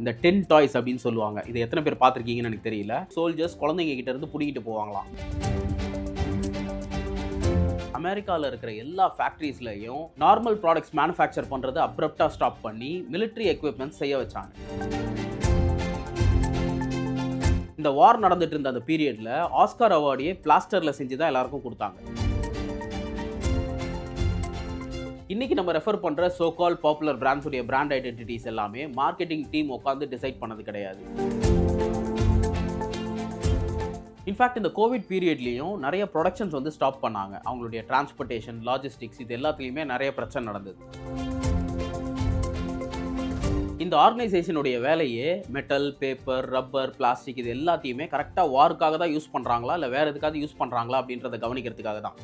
இந்த 10 டாய்ஸ் அப்படின்னு சொல்லுவாங்க. இது எத்தனை பேர் பார்த்துருக்கீங்கன்னு எனக்கு தெரியல. சோல்ஜர்ஸ் குழந்தைங்க கிட்ட இருந்து புடிங்கிட்டு போவாங்களாம். அமெரிக்காவில் இருக்கிற எல்லா ஃபேக்ட்ரிஸ்லையும் நார்மல் ப்ராடக்ட்ஸ் மேனுஃபேக்சர் பண்ணுறது அப்ரப்டாக ஸ்டாப் பண்ணி மிலிட்ரி எக்யூப்மெண்ட்ஸ் செய்ய வச்சாங்க. இந்த வார் நடந்துட்டு இருந்த அந்த பீரியட்ல ஆஸ்கார் அவார்டையே பிளாஸ்டர்ல செஞ்சு தான் எல்லாருக்கும் கொடுத்தாங்க. இன்னைக்கு நம்ம ரெஃபர் பண்ற சோ கால் பாப்புலர் பிராண்ட்ஸ் உடைய பிராண்ட் ஐடென்டிட்டிஸ் எல்லாமே மார்க்கெட்டிங் டீம் உட்கார்ந்து டிசைட் பண்ணது கிடையாது. இன்ஃபேக்ட் இந்த கோவிட் பீரியட்லையும் நிறைய ப்ரொடக்ஷன்ஸ் வந்து ஸ்டாப் பண்ணாங்க. அவங்களுடைய டிரான்ஸ்போர்ட்டேஷன், லாஜிஸ்டிக்ஸ் இது எல்லாத்துலேயுமே நிறைய பிரச்சனை நடந்தது. இந்த ஆர்கனைசேஷனுடைய வேலையே மெட்டல், பேப்பர், ரப்பர், பிளாஸ்டிக் இது எல்லாத்தையுமே கரெக்டாக வாருக்காக தான் யூஸ் பண்ணுறாங்களா இல்லை வேறு எதுக்காவது யூஸ் பண்ணுறாங்களா அப்படின்றத கவனிக்கிறதுக்காக தான்.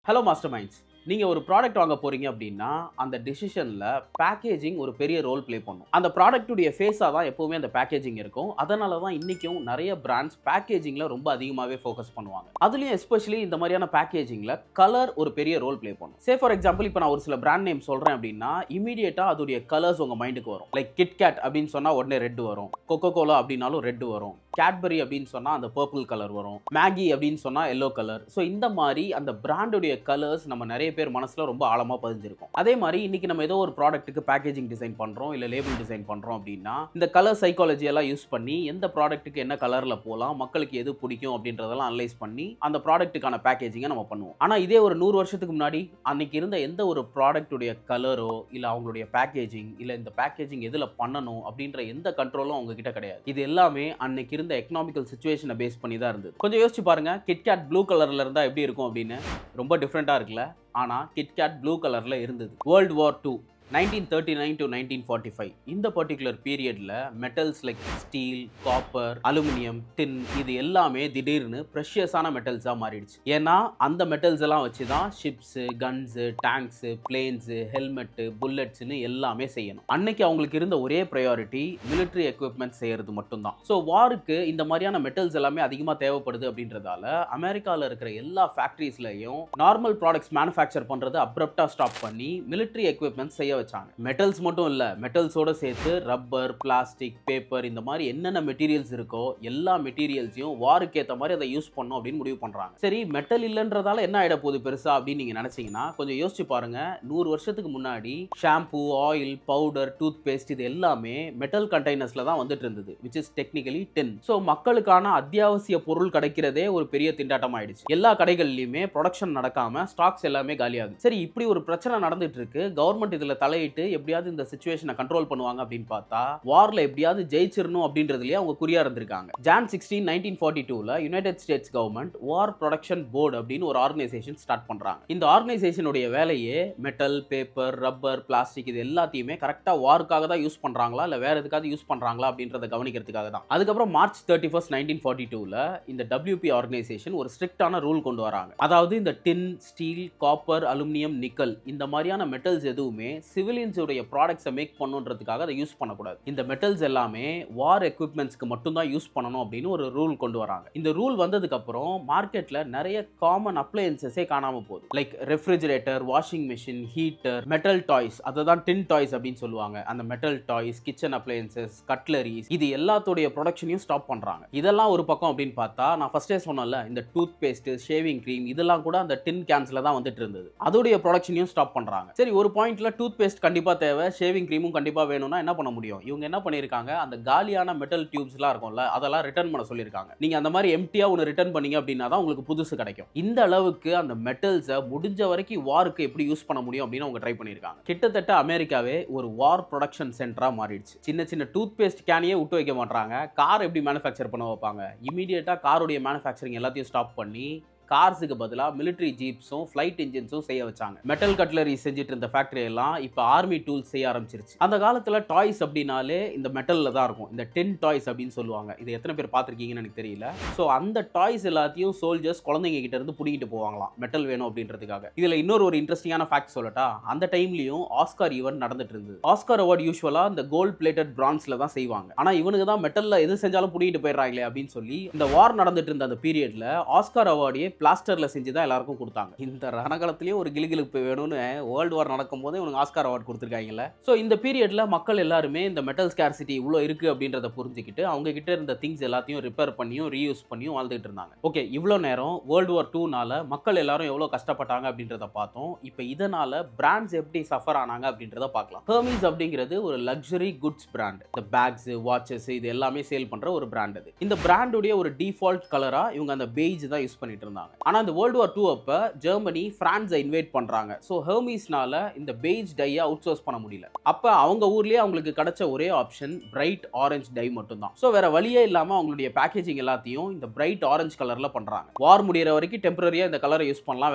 ஹலோ மாஸ்டர் மைண்ட்ஸ், நீங்கள் ஒரு ப்ராடக்ட் வாங்க போகிறீங்க அப்படின்னா அந்த டிசிஷனில் பேக்கேஜிங் ஒரு பெரிய ரோல் ப்ளே பண்ணும். அந்த ப்ராடக்ட்டுடைய ஃபேஸாக தான் எப்போவுமே அந்த பேக்கேஜிங் இருக்கும். அதனால தான் இன்றைக்கும் நிறைய பிராண்ட்ஸ் பேக்கேஜிங்கில் ரொம்ப அதிகமாகவே ஃபோக்கஸ் பண்ணுவாங்க. அதுலேயும் எஸ்பெஷலி இந்த மாதிரியான பேக்கேஜிங்கில் கலர் ஒரு பெரிய ரோல் ப்ளே பண்ணும். சே ஃபார் எக்ஸாம்பிள், இப்போ நான் ஒரு சில பிராண்ட் நேம் சொல்கிறேன் அப்படின்னா இமீடியட்டாக அதோடைய கலர்ஸ் உங்கள் மைண்டுக்கு வரும். லைக் கிட்கேட் அப்படின்னு சொன்னால் உடனே ரெட் வரும், கொக்கோ கோலா அப்படின்னாலும் ரெட் வரும், கேட்பரி அப்படின்னு சொன்னால் அந்த பர்பிள் கலர் வரும், மேகி அப்படின்னு சொன்னால் எல்லோ கலர். ஸோ இந்த மாதிரி அந்த பிராண்டுடைய கலர்ஸ் நம்ம நிறைய பேர் மனசில் ரொம்ப ஆழமாக பதிஞ்சிருக்கும். அதே மாதிரி இன்னைக்கு நம்ம ஏதோ ஒரு ப்ராடக்ட்டுக்கு பேக்கேஜிங் டிசைன் பண்ணுறோம் இல்லை லேபிள் டிசைன் பண்ணுறோம் அப்படின்னா இந்த கலர் சைக்காலஜி எல்லாம் யூஸ் பண்ணி எந்த ப்ராடக்ட்டுக்கு என்ன கலரில் போகலாம், மக்களுக்கு எது பிடிக்கும் அப்படின்றதெல்லாம் அனலைஸ் பண்ணி அந்த ப்ராடக்ட்டுக்கான பேக்கேஜிங்கை நம்ம பண்ணுவோம். ஆனால் இதே ஒரு 100 வருஷத்துக்கு முன்னாடி அன்னைக்கு இருந்த எந்த ஒரு ப்ராடக்ட்டுடைய கலரோ இல்லை அவங்களுடைய பேக்கேஜிங் இல்லை இந்த பேக்கேஜிங் எதில் பண்ணணும் அப்படின்ற எந்த கண்ட்ரோலும் அவங்க கிட்ட கிடையாது. இது எல்லாமே அன்னைக்கு இருந்த எக்கனாமிக்கல் சிச்சுவேஷனை பேஸ் பண்ணி தான் இருந்தது. கொஞ்சம் யோசிச்சு பாருங்க, கிட்கேட் ப்ளூ கலர்ல இருந்தா எப்படி இருக்கும் அப்படின்னு. ரொம்ப டிஃப்ரெண்டா இருக்குல்ல. ஆனா கிட்கேட் ப்ளூ கலர்ல இருந்தது. வேர்ல்ட் வார் 2 1939 to 1945 இந்த பர்டிகுலர் பீரியட்ல metals like steel, copper, aluminium, tin இது எல்லாமே திடீர்னு ப்ரெஷியஸான மெட்டல்ஸாக மாறிடுச்சு. ஏன்னா அந்த மெட்டல்ஸ் எல்லாம் வச்சு தான் ஷிப்ஸு, கன்ஸு, டேங்க்ஸு, பிளேன்ஸு, ஹெல்மெட்டு, புல்லட்ஸ்னு எல்லாமே செய்யணும். அன்னைக்கு அவங்களுக்கு இருந்த ஒரே ப்ரையாரிட்டி மிலிட்ரி எக்யூப்மெண்ட் செய்யறது மட்டும்தான். ஸோ வாருக்கு இந்த மாதிரியான மெட்டல்ஸ் எல்லாமே அதிகமாக தேவைப்படுது அப்படின்றதால அமெரிக்காவில் இருக்கிற எல்லா ஃபேக்ட்ரிஸ்லையும் நார்மல் ப்ராடக்ட்ஸ் மேனுஃபேக்சர் பண்ணுறது அப்ரப்டாக ஸ்டாப் பண்ணி மிலிட்ரி எக்யூப்மெண்ட் செய்ய வச்சாங்க. மெட்டல்ஸ் மட்டும் இல்ல, மெட்டல்ஸோட சேர்த்து ரப்பர், பிளாஸ்டிக், பேப்பர் இந்த மாதிரி என்னென்ன மெட்டீரியல்ஸ் இருக்கோ எல்லா மெட்டீரியல்ஸையும் வாருக்கு ஏற்ற மாதிரி அதை யூஸ் பண்ணணும் அப்படின்னு முடிவு பண்றாங்க. சரி, மெட்டல் இல்லைன்றதால என்ன ஆயிட போகுது பெருசா அப்படின்னு நீங்க நினைச்சீங்கன்னா கொஞ்சம் யோசிச்சு பாருங்க. 100 வருஷத்துக்கு முன்னாடி shampoo, oil, powder, tooth paste இது எல்லாமே மெட்டல் கண்டெய்னர்ஸ்ல தான் வந்துட்டு இருந்தது, which is technically tin. So மக்களுக்கான அத்தியாவசிய பொருள் கிடைக்கிறதே ஒரு பெரிய திண்டாட்டம் ஆயிடுச்சு. எல்லா கடைகள்லயுமே ப்ரொடக்ஷன் நடக்காம ஸ்டாக்ஸ் எல்லாமே காலியாகுது. சரி, இப்படி ஒரு பிரச்சனை நடந்துட்டு இருக்கு. கவர்மெண்ட் இதுல தலையிட்டு எப்படியாவது இந்த சிச்சுவேஷனை கண்ட்ரோல் பண்ணுவாங்க அப்படின்னு பார்த்தா வார்ல எப்படியாவது ஜெயிச்சிரணும் அப்படின்றதுலயே அவங்க குறியா இருந்திருக்காங்க. ஜான் 16, 1942ல யுனைடெட் ஸ்டேட்ஸ் கவர்மெண்ட் வார் ப்ரொடக்ஷன் போர்டு அப்படின்னு ஒரு ஆர்கனைசேஷன் ஸ்டார்ட் பண்றாங்க. இந்த ஆர்கனைசேஷனுடைய வேலையே மெட்டல், பேப்பர், ரப்பர், பிளாஸ்டிக் இது எல்லாத்தையுமே கரெக்டா வாருக்காக தான் யூஸ் பண்றாங்களா இல்ல வேற எதுக்காவது யூஸ் பண்றாங்களா அப்படின்றத கவனிக்கிறதுக்காக தான். அதுக்கப்புறம் மார்ச் 31, 1942ல இந்த WP ஆர்கனைசேஷன் ஒரு ஸ்ட்ரிக்டான ரூல் கொண்டு வராங்க. அதாவது இந்த டின், ஸ்டீல், காப்பர், அலுமினியம், நிக்கல் இந்த மாதிரியான மெட்டல்ஸ் எதுவுமே சிவிலியன்ஸோடைய ப்ராடக்ட்ஸை மேக் பண்ணுன்றதுக்காக அதை யூஸ் பண்ணக்கூடாது. இந்த மெட்டல்ஸ் எல்லாமே வார் எக்யூப்மெண்ட்ஸ்க்கு மட்டும் தான் யூஸ் பண்ணணும் அப்படின்னு ஒரு ரூல் கொண்டு வராங்க. இந்த ரூல் வந்ததுக்கு அப்புறம் மார்க்கெட்ல நிறைய காமன் அப்ளையன்சஸே காணாம போகுது. Like refrigerator, washing machine, heater, metal toys, அதை தான் டின் டாய்ஸ் அப்படின்னு சொல்லுவாங்க. அந்த metal toys, kitchen appliances, cutleries இது எல்லாத்தோடைய ப்ரொடக்ஷனையும் ஸ்டாப் பண்றாங்க. இதெல்லாம் ஒரு பக்கம் அப்படின்னு பார்த்தா நான் ஃபர்ஸ்டே சொன்னல இந்த டூத் பேஸ்ட், ஷேவிங் கிரீம் இதெல்லாம் கூட அந்த டின் கேன்ஸ்ல தான் வந்துட்டு இருந்தது. அதோடைய ப்ரொடக்ஷனையும் ஸ்டாப் பண்றாங்க. சரி, ஒரு பாயிண்ட்ல டூத் பேஸ்ட் கண்டிப்பா தேவை, ஷேவிங் கிரீமும் கண்டிப்பா வேணும்னா என்ன பண்ண முடியும்? இவங்க என்ன பண்ணிருக்காங்க, அந்த காலியான மெட்டல் டியூப்ஸ்லாம் இருக்கும்ல அதெல்லாம் ரிட்டர்ன் பண்ண சொல்லிருக்காங்க. நீங்க அந்த மாதிரி எம்டியா ஒன்னு ரிட்டர்ன் பண்ணீங்க அப்படின்னா தான் உங்களுக்கு புதுசு கிடைக்கும். இந்த அளவுக்கு அந்த மெட்டல்ஸை முடிஞ்ச வரைக்கும் வாருக்கு எப்படி யூஸ் பண்ண முடியும் அப்படின்னு அவங்க ட்ரை பண்ணிருக்காங்க. கிட்டத்தட்ட அமெரிக்காவே ஒரு வார் ப்ரொடக்ஷன் சென்டரா மாறிடுச்சு. சின்ன சின்ன டூத் பேஸ்ட் கேனையே விட்டு வைக்க மாட்டாங்க. கார் எப்படி மேனுஃபேக்சர் பண்ண வைப்பாங்க? இமீடியட்டா காரோடைய மேனுஃபேக்சரிங் எல்லாத்தையும் ஸ்டாப் பண்ணி கார்ஸுக்கு பதிலா மிலிட்டரி ஜீப்ஸும் ஃபிளைட் இன்ஜின்ஸும் செய்ய வச்சாங்க. மெட்டல் கட்லரி செஞ்சுட்டு இருந்த ஃபேக்டரி எல்லாம் இப்ப ஆர்மி டூல்ஸ் செய்ய ஆரம்பிச்சிருச்சு. அந்த காலத்துல டாய்ஸ் அப்படினாலே இந்த மெட்டல்ல தான் இருக்கும். இந்த டின் டாய்ஸ் அப்படின்னு சொல்லுவாங்க. இது எத்தனை பேர் பார்த்திருக்கீங்கன்னு எனக்கு தெரியல. சோ அந்த டாய்ஸ் எல்லாத்தையும் சோல்ஜர்ஸ் குழந்தைங்க கிட்ட இருந்து புடிங்கிட்டு போவாங்களாம் மெட்டல் வேணும் அப்படின்றதுக்காக. இதுல இன்னொரு ஒரு இன்ட்ரெஸ்டிங்கான ஃபேக்ட் சொல்லட்டா, அந்த டைம்லயும் ஆஸ்கார் ஈவென்ட் நடந்துட்டு இருந்தது. ஆஸ்கார் அவார்ட் யூசுவலா இந்த கோல்ட் பிளேட்டட் பிரான்ஸ்ல தான் செய்வாங்க. ஆனா இவனுக்கு தான் மெட்டல்ல எது செஞ்சாலும் புடிங்கிட்டு போயிடுறாங்களே அப்படின்னு சொல்லி இந்த வார் நடந்துட்டு இருந்த அந்த பீரியட்ல ஆஸ்கார் அவார்டே பிளாஸ்டர்ல செஞ்சு தான் எல்லாருக்கும் கொடுத்தாங்க. இந்த ரணகளத்திலேயே ஒரு கிளுகிளுப்பு வேணும்னு வேர்ல்டு வார் நடக்கும் போதே இவனுக்கு ஆஸ்கார் அவார்ட் கொடுத்துருக்காங்கல்ல. ஸோ இந்த பீரியட்ல மக்கள் எல்லாருமே இந்த மெட்டல் ஸ்கேர்சிட்டி இவ்வளோ இருக்கு அப்படின்றத புரிஞ்சுக்கிட்டு அவங்க கிட்ட இருந்த திங்ஸ் எல்லாத்தையும் ரிப்பேர் பண்ணியும் ரீயூஸ் பண்ணியும் வாழ்ந்துட்டு இருந்தாங்க. ஓகே, இவ்வளோ நேரம் வேர்ல்டு வார் 2னால மக்கள் எல்லாரும் எவ்வளோ கஷ்டப்பட்டாங்க அப்படின்றத பார்த்தோம். இப்போ இதனால பிராண்ட்ஸ் எப்படி சஃபர் ஆனாங்க அப்படின்றத பார்க்கலாம். ஹெர்மீஸ் அப்படிங்கிறது ஒரு லக்ஸரி குட்ஸ் பிராண்ட். இந்த பேக்ஸ், வாட்சஸ் இது எல்லாமே சேல் பண்ற ஒரு பிராண்ட் அது. இந்த பிராண்டுடைய ஒரு டிஃபால்ட் கலரா இவங்க அந்த பெய்ஜ் தான் யூஸ் பண்ணிட்டு இருந்தாங்க. ஆனா அந்த வேர்ல்டு வார் 2 அப்ப ஜெர்மனி பிரான்ஸை இன்வைட் பண்றாங்க. ஸோ ஹெர்மீஸ்னால இந்த பெய்ஜ் டையை அவுட் சோர்ஸ் பண்ண முடியல. அப்ப அவங்க ஊர்லயே அவங்களுக்கு கிடைச்ச ஒரே ஆப்ஷன் பிரைட் ஆரஞ்சு டை மட்டும் தான். ஸோ வேற வழியே இல்லாம அவங்களுடைய பேக்கேஜிங் எல்லாத்தையும் இந்த பிரைட் ஆரஞ்சு கலர்ல பண்றாங்க. வார் முடிகிற வரைக்கும் டெம்பரரியா இந்த கலரை யூஸ் பண்ணலாம்,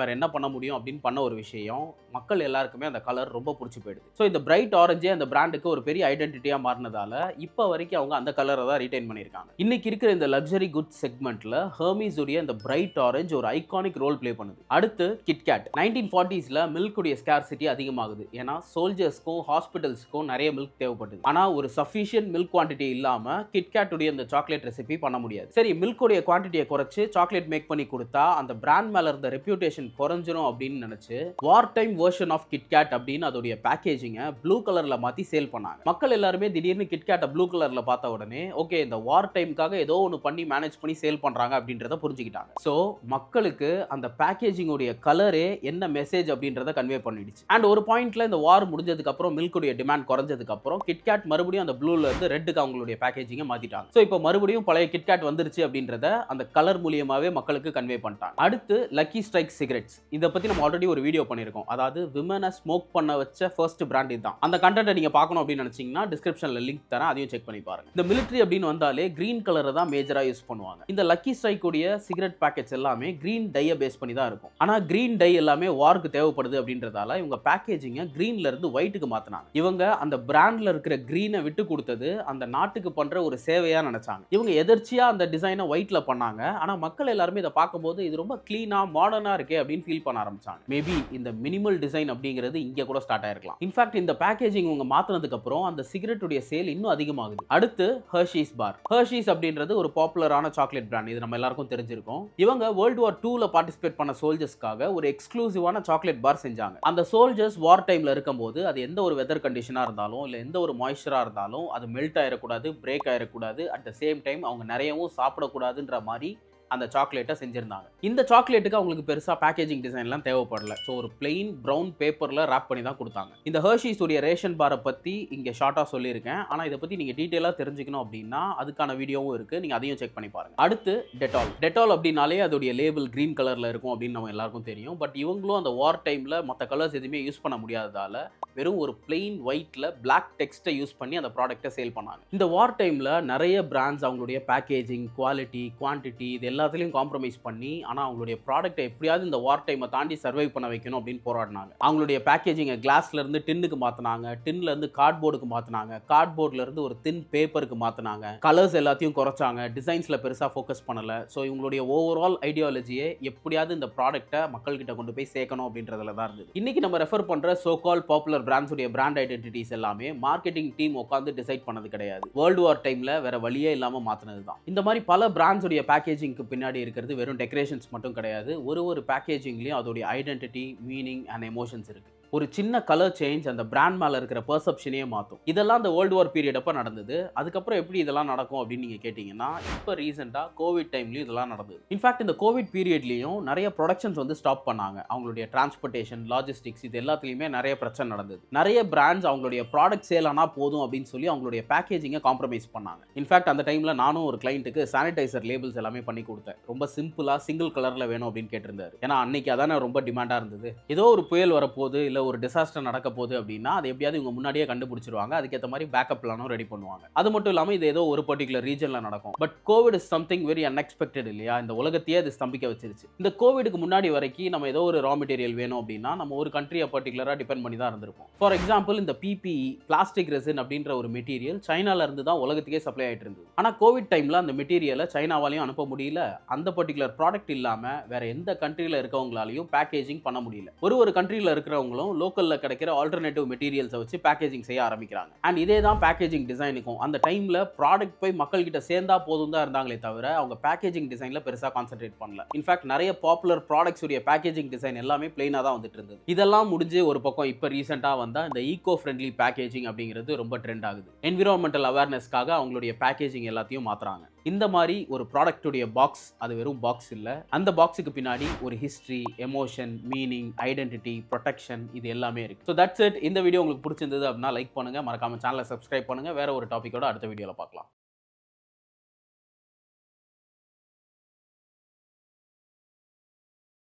வேற என்ன பண்ண முடியும் அப்படின்னு பண்ண ஒரு விஷயம் மக்கள் எல்லாருக்குமே அந்த கலர் ரொம்ப பிடிச்சி போயிடுது. ஸோ இந்த பிரைட் ஆரஞ்சே அந்த பிராண்டுக்கு ஒரு பெரிய ஐடென்டிட்டியா மாறினதால இப்போ வரைக்கும் அவங்க அந்த கலரை தான் ரீடைன் பண்ணியிருக்காங்க. இன்னைக்கு இருக்கிற இந்த லக்ஸரி குட் செக்மெண்ட்ல ஹெர்மீஸ் உடைய இந்த பிரைட் ஆரஞ்சு ஒரு ஐகானிக் ரோல் பிளே பண்ணுது. அடுத்து கிட்கேட். 1940ஸ்ல மில்க் உடைய ஸ்கேர்சிட்டி அதிகமாகுது. ஏன்னா சோல்ஜர்ஸ்க்கும் ஹாஸ்பிட்டல்ஸ்க்கும் நிறைய மில்க் தேவைப்படுது. ஆனா ஒரு சஃபிஷியன்ட் மில்க் குவான்டிட்டி இல்லாம கிட்கேட் உடைய இந்த சாக்லேட் ரெசிபி பண்ண முடியாது. சரி, மில்க் உடைய குவான்டிட்டியை குறைச்சு சாக்லேட் மேக் பண்ணி கொடுத்தா அந்த பிராண்ட் மேல இருந்த ரெப்யூட்டேஷன் குறைஞ்சிரும் அப்படின்னு நினைச்சு war time version of KitKat அப்படின்னு அதோடைய பேக்கேஜிங்கை ப்ளூ கலர்ல மாத்தி சேல் பண்ணாங்க. மக்கள் எல்லாருமே திடீர்னு கிட்கேட்டை ப்ளூ கலர்ல பார்த்த உடனே ஓகே, இந்த வார் டைமுக்காக ஏதோ ஒன்று பண்ணி மேனேஜ் பண்ணி சேல் பண்றாங்க அப்படின்றத புரிஞ்சுக்கிட்டாங்க. ஸோ மக்களுக்கு அந்த பேக்கேஜிங் உடைய கலரே என்ன மெசேஜ் அப்படின்றத கன்வே பண்ணிடுச்சு. அண்ட் ஒரு பாயிண்ட்ல இந்த வார் முடிஞ்சதுக்கு அப்புறம் மில்க் உடைய டிமாண்ட் குறைஞ்சதுக்கு அப்புறம் கிட்கேட் மறுபடியும் அந்த ப்ளூல இருந்து ரெட்டுக்கு அவங்களுடைய பேக்கேஜிங்கை மாத்திட்டாங்க. ஸோ இப்போ மறுபடியும் பழைய கிட்கேட் வந்துருச்சு அப்படின்றத அந்த கலர் மூலியமாவே மக்களுக்கு கன்வே பண்ணிட்டாங்க. அடுத்து லக்கி ஸ்ட்ரைக் சிகரெட்ஸ். இதை பத்தி நம்ம ஆல்ரெடி ஒரு வீடியோ பண்ணியிருக்கோம். அதாவது விமனை ஸ்மோக் பண்ண வச்ச ஃபர்ஸ்ட் பிராண்ட் இதுதான். அந்த கண்டென்ட்டை நீங்க பார்க்கணும் அப்படின்னு நினைச்சீங்கன்னா டிஸ்கிரிப்ஷன்ல லிங்க் தரேன், அதையும் செக் பண்ணி பாருங்க. இந்த மிலிட்டரி அப்படின்னு வந்தாலே கிரீன் கலரை தான் மேஜரா யூஸ் பண்ணுவாங்க. இந்த லக்கி ஸ்ட்ரைக் உடைய சிகரெட் பேக்கெட்ஸ் எல்லாமே கிரீன் டையை பேஸ் பண்ணி தான் இருக்கும். ஆனா கிரீன் டை எல்லாமே வாருக்கு தேவைப்படுது அப்படின்றதால இவங்க பேக்கேஜிங்கை கிரீன்ல இருந்து ஒயிட்டுக்கு மாத்தினாங்க. இவங்க அந்த பிராண்ட்ல இருக்கிற கிரீனை விட்டு கொடுத்தது அந்த நாட்டுக்கு பண்ற ஒரு சேவையா நினைச்சாங்க. இவங்க எதர்ச்சியா அந்த டிசைனை ஒயிட்ல பண்ணாங்க. ஆனா மக்கள் எல்லாருமே இதை பார்க்கும்போது இது ரொம்ப கிளீனா மாடர்னா இருக்கே அப்படின்னு ஃபீல் பண்ண ஆரம்பிச்சாங்க. மேபி இந்த மினிமல் டிசைன் அப்படிங்கிறது இங்க கூட ஸ்டார்ட் ஆயிருக்கலாம். இன்ஃபேக்ட் இந்த பேக்கேஜிங் உங்க மாத்தினதுக்கு அப்புறம் அந்த சிகரெட் உடைய சேல் இன்னும் அதிகமாகுது. அடுத்து ஹெர்ஷீஸ் பார். ஹெர்ஷீஸ் அப்படின்றது ஒரு பாப்புலரான சாக்லேட் பிராண்ட். இது நம்ம எல்லாருக்கும் தெரிஞ்சிருக்கும். இவங்க வேர்ல்டு வார் 2ல பார்ட்டிசிபேட் பண்ண சோல்ஜர்ஸ்க்காக ஒரு எக்ஸ்க்ளூசிவான சாக்லேட் பார் செஞ்சாங்க. அந்த சோல்ஜர்ஸ் வார் டைம்ல இருக்கும்போது அது எந்த ஒரு வெதர் கண்டிஷனா இருந்தாலும் இல்ல எந்த ஒரு மாய்ஸ்சரா இருந்தாலும் அது மெல்ட் ஆயிடக்கூடாது, பிரேக் ஆயிடக்கூடாது, அட் த சேம் டைம் அவங்க நிறையவும் சாப்பிடக்கூடாதுன்ற மாதிரி அந்த சாக்லேட்டை செஞ்சிருந்தாங்க. இந்த சாக்லேட்டுக்கு அவங்களுக்கு பெருசா பேக்கேஜிங் டிசைன்லாம் தேவைப்படல. ஸோ ஒரு பிளெயின் ப்ரௌன் பேப்பர்ல ராப் பண்ணி தான் கொடுத்தாங்க. இந்த ஹெர்ஷீஸ் உடைய ரேஷன் பாரை பத்தி இங்க ஷார்ட்டா சொல்லியிருக்கேன். ஆனா இதை பத்தி நீங்க டீட்டெயிலா தெரிஞ்சுக்கணும் அப்படின்னா அதுக்கான வீடியோவும் இருக்கு, நீங்க அதையும் செக் பண்ணி பாருங்க. அடுத்து டெட்டால். டெட்டால் அப்படின்னாலே அதோடைய லேபிள் கிரீன் கலர்ல இருக்கும் அப்படின்னு நம்ம எல்லாருக்கும் தெரியும். பட் இவங்களும் அந்த வார் டைம்ல மற்ற கலர்ஸ் எதுவுமே யூஸ் பண்ண முடியாததால வெறும் ஒரு பிளெயின் ஒயிட்ல பிளாக் டெக்ஸ்ட்டை யூஸ் பண்ணி அந்த ப்ராடக்ட்டை சேல் பண்ணாங்க. இந்த வார் டைம்ல நிறைய பிராண்ட்ஸ் அவங்களுடைய பேக்கேஜிங், குவாலிட்டி, குவான்டிட்டி இது எல்லாத்துலயும் காம்ப்ரமைஸ் பண்ணி ஆனா அவங்களுடைய ப்ராடக்ட்டை எப்படியாவது இந்த வார் டைமை தாண்டி சர்வைவ் பண்ண வைக்கணும் அப்படின்னு போராடினாங்க. அவங்களுடைய பேக்கேஜிங்கை கிளாஸ்ல இருந்து டின்னுக்கு மாத்தினாங்க, டின்ல இருந்து கார்ட்போர்டுக்கு மாத்தினாங்க, கார்ட்போர்ட்ல இருந்து ஒரு தின் பேப்பருக்கு மாத்தினாங்க, கலர்ஸ் எல்லாத்தையும் குறைச்சாங்க, டிசைன்ஸ்ல பெருசா ஃபோக்கஸ் பண்ணல. ஸோ இவங்களுடைய ஓவரால் ஐடியாலஜியே எப்படியாவது இந்த ப்ராடக்ட்டை மக்கள் கிட்ட கொண்டு போய் சேர்க்கணும் அப்படின்றதுல தான் இருந்தது. இன்னைக்கு நம்ம ரெஃபர் பண்ற சோ கால் பாப்புலர் பிராண்ட்ஸ் உடைய பிராண்ட் ஐடென்டிட்டிஸ் எல்லாமே மார்க்கெட்டிங் டீம் உட்கார்ந்து டிசைட் பண்ணது கிடையாது. வேர்ல்டு வார் டைம்ல வேற வழியே இல்லாம மாத்தினது தான். இந்த மாதிரி பல பிராண்ட்ஸ் உடைய பேக்கேஜிங்க்கு பின்னாடி இருக்கிறது வெறும் டெக்கரேஷன்ஸ் மட்டும் கிடையாது. ஒரு பேக்கேஜிங்லயும் அதோடைய ஐடென்டிட்டி, மீனிங் அண்ட் எமோஷன்ஸ் இருக்கு. ஒரு சின்ன கலர் சேஞ்ச் அந்த பிராண்ட் மேல இருக்கிற பெர்செப்ஷனே மாற்றும். இதெல்லாம் அந்த வேர்ல்டு வார் பீரியட் அப்போ நடந்தது. அதுக்கப்புறம் எப்படி இதெல்லாம் நடக்கும் அப்படின்னு நீங்க கேட்டீங்கன்னா இப்போ ரீசெண்டா கோவிட் டைம்லயும் இதெல்லாம் நடந்தது. இன்ஃபேக்ட் இந்த கோவிட் பீரியட்லயும் நிறைய ப்ரொடக்ஷன்ஸ் வந்து ஸ்டாப் பண்ணாங்க. அவங்களுடைய டிரான்ஸ்போர்ட்டேஷன், லாஜிஸ்டிக்ஸ் இது எல்லாத்துலயுமே நிறைய பிரச்சனை நடந்தது. நிறைய பிராண்ட்ஸ் அவங்களுடைய ப்ராடக்ட் சேல் ஆனா போதும் அப்படின்னு சொல்லி அவங்களுடைய பேக்கேஜிங்கை காம்ப்ரமைஸ் பண்ணாங்க. இன்ஃபேக்ட் அந்த டைம்ல நானும் ஒரு கிளைண்ட்டுக்கு சானிடைசர் லேபிள்ஸ் எல்லாமே பண்ணி கொடுத்தேன். ரொம்ப சிம்பிளா சிங்கிள் கலர்ல வேணும் அப்படின்னு கேட்டிருந்தாரு. ஏன்னா அன்னைக்கு அதானே ரொம்ப டிமாண்டா இருந்தது. ஏதோ ஒரு புயல் வரப்போகுது இல்ல இல்ல ஒரு டிசாஸ்டர் நடக்க போகுது அப்படின்னா அது எப்படியாவது இவங்க முன்னாடியே கண்டுபிடிச்சிருவாங்க. அதுக்கேத்த மாதிரி பேக்கப் பிளானும் ரெடி பண்ணுவாங்க. அது மட்டும் இல்லாம இது ஏதோ ஒரு பர்ட்டிகுலர் ரீஜன்ல நடக்கும். But Covid is something very unexpected இல்லையா? இந்த உலகத்தையே அது ஸ்தம்பிக்க வச்சிருச்சு. இந்த கோவிடுக்கு முன்னாடி வரைக்கும் நம்ம ஏதோ ஒரு ரா மெட்டீரியல் வேணும் அப்படின்னா நம்ம ஒரு கண்ட்ரியை பர்ட்டிகுலரா டிபெண்ட் பண்ணி தான் இருந்திருப்போம். ஃபார் எக்ஸாம்பிள் இந்த பிபிஇ பிளாஸ்டிக் ரெசின் அப்படின்ற ஒரு மெட்டீரியல் சைனால இருந்து தான் உலகத்துக்கே சப்ளை ஆயிட்டு இருந்தது. ஆனா கோவிட் டைம்ல அந்த மெட்டீரியலை சைனாவாலையும் அனுப்ப முடியல. அந்த பர்ட்டிகுலர் ப்ராடக்ட் இல்லாம வேற எந்த கண்ட்ரியில இருக்கவங்களாலையும் பேக்கேஜிங் பண்ண முடியல. ஒரு கண்ட்ரியில இருக்கிறவங்களும் லோக்கல்ல கிடைக்கிற ஆல்டர்னேட்டிவ் மெட்டீரியல்ஸை வச்சு பேக்கேஜிங் செய்ய ஆரம்பிக்கிறாங்க. அண்ட் இதே தான் பேக்கேஜிங் டிசைனுக்கும் அந்த டைம்ல ப்ராடக்ட் போய் மக்கள் கிட்ட சேர்ந்தா போதும் தான் இருந்தாங்களே தவிர அவங்க பேக்கேஜிங் டிசைன்ல பெருசா கான்சென்ட்ரேட் பண்ணல. இன்ஃபேக்ட் நிறைய பாப்புலர் ப்ராடக்ட்ஸ் உடைய பேக்கேஜிங் டிசைன் எல்லாமே பிளைனா தான் வந்துட்டு இருந்தது. இதெல்லாம் முடிஞ்சு ஒரு பக்கம் இப்ப ரீசெண்டா வந்தா இந்த ஈகோ ஃப்ரெண்ட்லி பேக்கேஜிங் அப்படிங்கிறது ரொம்ப ட்ரெண்ட் ஆகுது. என்விரான்மெண்டல் அவேர்னஸ்க்காக அவங்களுடைய பேக்கேஜிங் எல்லாத்தையும் மாத்துறாங்க. இந்த மாதிரி ஒரு ப்ராடக்ட்டுடைய பாக்ஸ் அது வெறும் பாக்ஸ் இல்ல. அந்த பாக்ஸுக்கு பின்னாடி ஒரு history, emotion, meaning, identity, protection இது எல்லாமே இருக்கு. So that's it. இந்த வீடியோ உங்களுக்கு பிடிச்சிருந்தது அப்படின்னா லைக் பண்ணுங்க, மறக்காம சேனலை சப்ஸ்கிரைப் பண்ணுங்க. வேற ஒரு டாபிக்கோட அடுத்த வீடியோல பார்க்கலாம்.